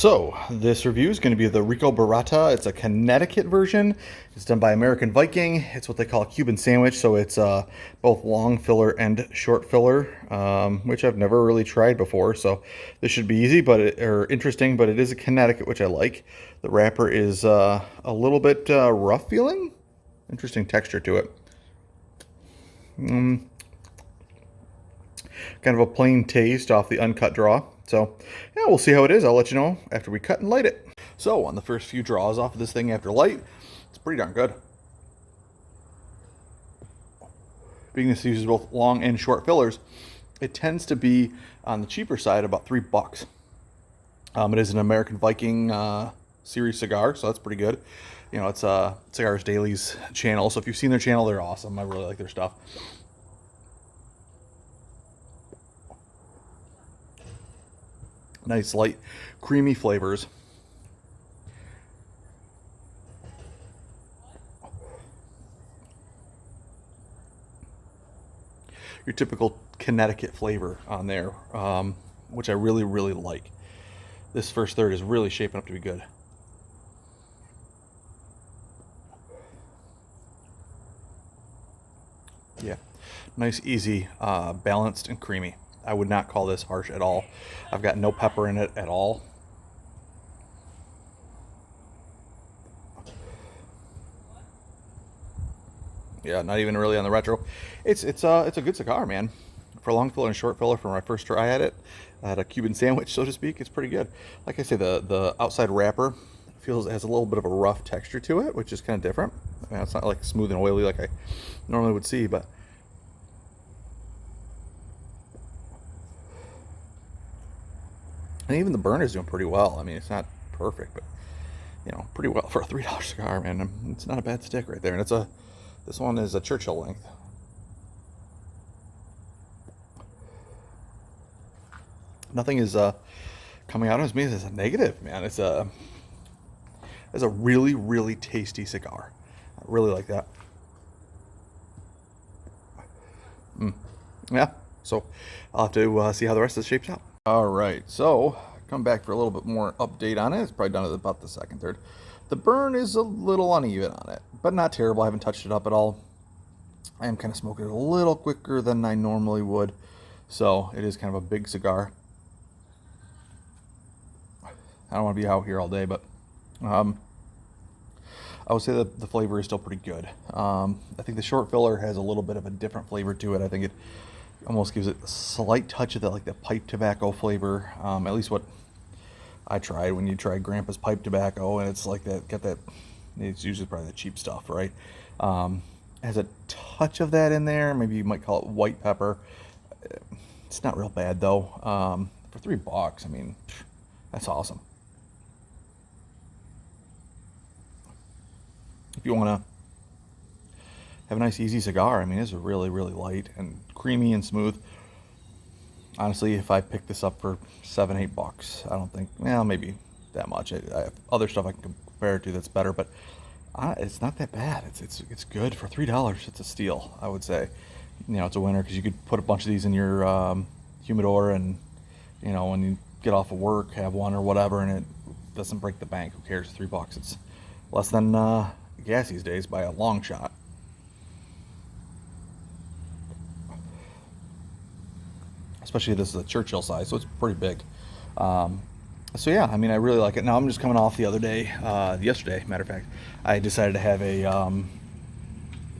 So, this review is going to be the Rico Barato. It's a Connecticut version. It's done by American Viking. It's what they call a Cuban sandwich, so it's both long filler and short filler, which I've never really tried before. So, this should be easy or interesting, but it is a Connecticut, which I like. The wrapper is a little bit rough feeling. Interesting texture to it. Kind of a plain taste off the uncut draw. So, yeah, we'll see how it is. I'll let you know after we cut and light it. So, on the first few draws off of this thing after light, it's pretty darn good. Being this uses both long and short fillers, it tends to be on the cheaper side, about $3. It is an American Viking series cigar, so that's pretty good. You know, it's Cigars Daily's channel, so if you've seen their channel, they're awesome. I really like their stuff. Nice, light, creamy flavors. Your typical Connecticut flavor on there, which I really, really like. This first third is really shaping up to be good. Yeah, nice, easy, balanced, and creamy. I would not call this harsh at all. I've got no pepper in it at all. Yeah, not even really on the retro. It's a good cigar, man. For long filler and short filler, from my first try at it, I had a Cuban sandwich, so to speak. It's pretty good. Like I say, the outside wrapper has a little bit of a rough texture to it, which is kind of different. I mean, it's not like smooth and oily like I normally would see, but and even the burn is doing pretty well. I mean, it's not perfect, but you know, pretty well for a $3 cigar, man. It's not a bad stick right there, and this one is a Churchill length. Nothing is coming out as me as a negative, man. It's a really, really tasty cigar. I really like that. Yeah, so I'll have to see how the rest of this shapes out. All right, so come back for a little bit more update on it. It's probably done at about the second third. The burn is a little uneven on it, but not terrible. I haven't touched it up at all. I am kind of smoking it a little quicker than I normally would, so it is kind of a big cigar. I don't want to be out here all day, but I would say that the flavor is still pretty good. I think the short filler has a little bit of a different flavor to it. I think it almost gives it a slight touch of that, like the pipe tobacco flavor. At least what I tried when you try Grandpa's pipe tobacco, and it's like that. Got that. It's usually probably the cheap stuff, right? Has a touch of that in there. Maybe you might call it white pepper. It's not real bad though. For $3, I mean, that's awesome. If you want to have a nice easy cigar, I mean, it's really, really light and creamy and smooth. Honestly, if I pick this up for $7-8, I don't think, well, maybe that much. I have other stuff I can compare it to that's better, but it's not that bad. It's good for $3. It's a steal, I would say. You know, it's a winner because you could put a bunch of these in your humidor, and you know, when you get off of work, have one or whatever, and it doesn't break the bank. Who cares? $3. It's less than gas these days by a long shot. Especially this is a Churchill size, so it's pretty big. So yeah, I mean, I really like it. Now I'm just coming off the other day, yesterday, matter of fact, I decided to have it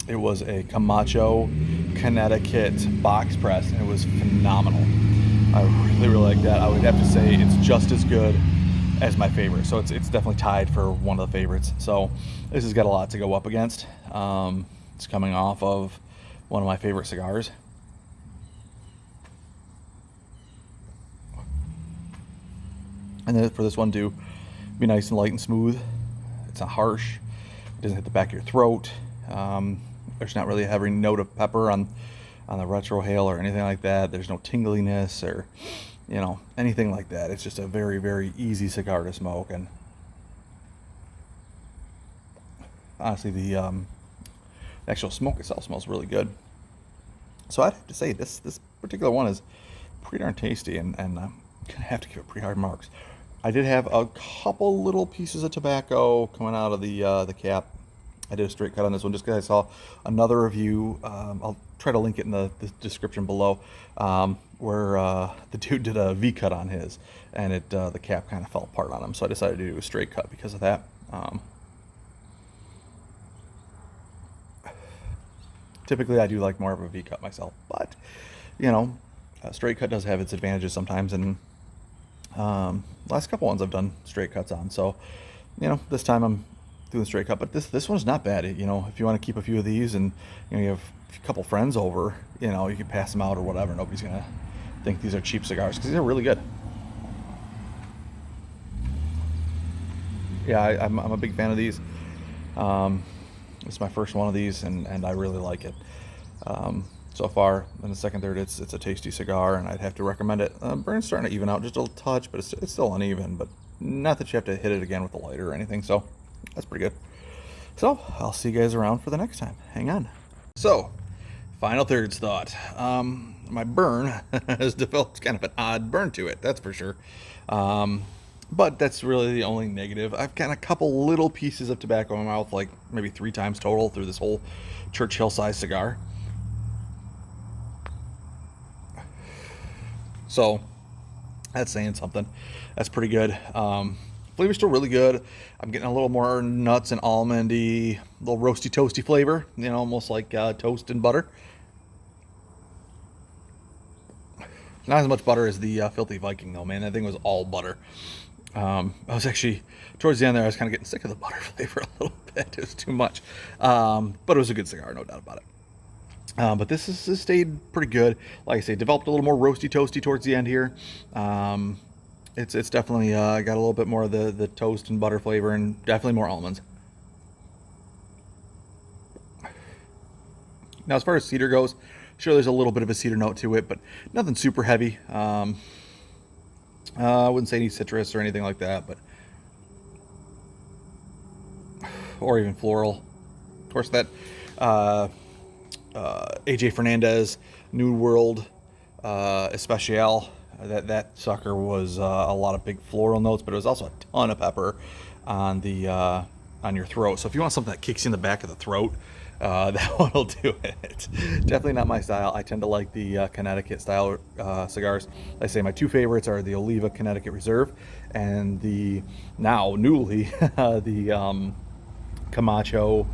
was a Camacho Connecticut box press, and it was phenomenal. I really, really like that. I would have to say it's just as good as my favorite. So it's definitely tied for one of the favorites. So this has got a lot to go up against. It's coming off of one of my favorite cigars. And then for this one to be nice and light and smooth, it's not harsh, it doesn't hit the back of your throat. There's not really a heavy note of pepper on the retrohale or anything like that. There's no tingliness or, you know, anything like that. It's just a very, very easy cigar to smoke. And honestly, the actual smoke itself smells really good. So I'd have to say this particular one is pretty darn tasty, and gonna have to give it pretty hard marks. I did have a couple little pieces of tobacco coming out of the cap. I did a straight cut on this one just because I saw another review. I'll try to link it in the description below, where the dude did a V cut on his, and the cap kind of fell apart on him. So I decided to do a straight cut because of that. Typically, I do like more of a V cut myself, but a straight cut does have its advantages sometimes. And last couple ones I've done straight cuts on, so this time I'm doing straight cut. But this one's not bad. If you want to keep a few of these, and you have a couple friends over, you can pass them out or whatever. Nobody's gonna think these are cheap cigars because these are really good. Yeah, I'm a big fan of these. It's my first one of these, and I really like it. So far, in the second, third, it's a tasty cigar, and I'd have to recommend it. Burn's starting to even out just a little touch, but it's still uneven. But not that you have to hit it again with a lighter or anything, so that's pretty good. So I'll see you guys around for the next time. Hang on. So, final thirds thought. My burn has developed kind of an odd burn to it, that's for sure. But that's really the only negative. I've got a couple little pieces of tobacco in my mouth, like maybe 3 times total through this whole Churchill-sized cigar. So that's saying something. That's pretty good. Flavor's still really good. I'm getting a little more nuts and almondy, little roasty toasty flavor, almost like toast and butter. Not as much butter as the Filthy Viking though, man. That thing was all butter. I was actually, towards the end there, I was kind of getting sick of the butter flavor a little bit. It was too much. But it was a good cigar, no doubt about it. But this has stayed pretty good. Like I say, developed a little more roasty toasty towards the end here. It's definitely got a little bit more of the toast and butter flavor, and definitely more almonds. Now, as far as cedar goes, sure, there's a little bit of a cedar note to it, but nothing super heavy. I wouldn't say any citrus or anything like that, but or even floral. Of course, that AJ Fernandez New World Especial, that sucker was a lot of big floral notes, but it was also a ton of pepper on the on your throat. So if you want something that kicks you in the back of the throat, that one will do it. Definitely not my style. I tend to like the Connecticut style cigars. Like I say, my 2 favorites are the Oliva Connecticut Reserve and the now newly the Camacho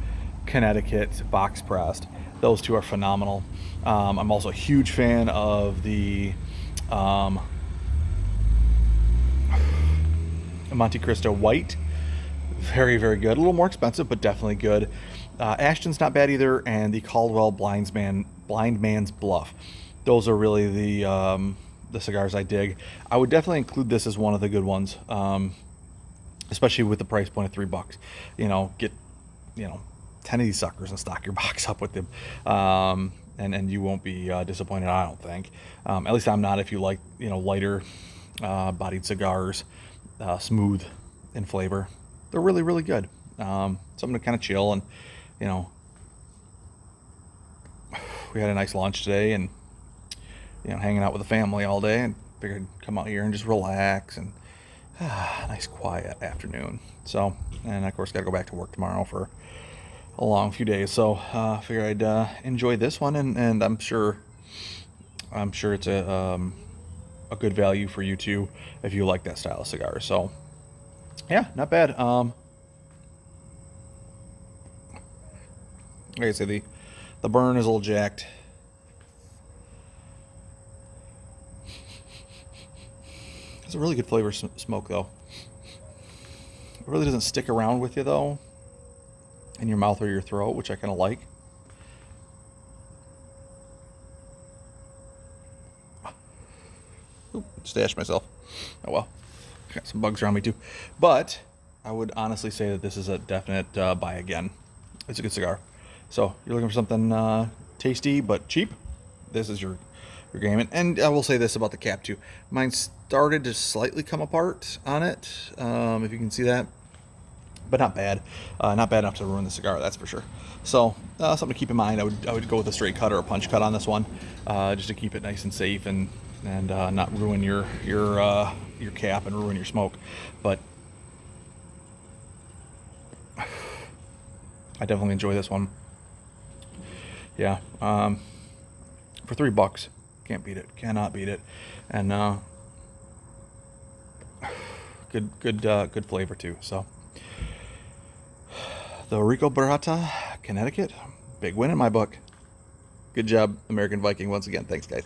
Connecticut Box Pressed. Those 2 are phenomenal. I'm also a huge fan of the Monte Cristo White. Very, very good. A little more expensive, but definitely good. Ashton's not bad either, and the Caldwell Blind Man's Bluff. Those are really the cigars I dig. I would definitely include this as one of the good ones, especially with the price point of $3. Get 10 of these suckers and stock your box up with them, and you won't be disappointed, I don't think. At least I'm not. If you like lighter bodied cigars, smooth in flavor, they're really, really good. Something to kind of chill, and we had a nice lunch today, and hanging out with the family all day, and figured I'd come out here and just relax, and nice quiet afternoon. So, and of course got to go back to work tomorrow for a long few days, so figured I'd enjoy this one, and I'm sure it's a good value for you too if you like that style of cigar. So yeah, not bad. Like I say, the burn is a little jacked. It's a really good flavor smoke though. It really doesn't stick around with you though in your mouth or your throat, which I kind of like. Oop, stashed myself. Oh well. Got some bugs around me too. But I would honestly say that this is a definite buy again. It's a good cigar. So you're looking for something tasty but cheap, this is your game. And I will say this about the cap too. Mine started to slightly come apart on it, if you can see that. But not bad. Not bad enough to ruin the cigar, that's for sure. So something to keep in mind. I would go with a straight cut or a punch cut on this one, just to keep it nice and safe and and not ruin your cap and ruin your smoke. But I definitely enjoy this one. Yeah, for $3, can't beat it. Cannot beat it, and good flavor too. So the Rico Barato, Connecticut, big win in my book. Good job, American Viking, once again. Thanks, guys.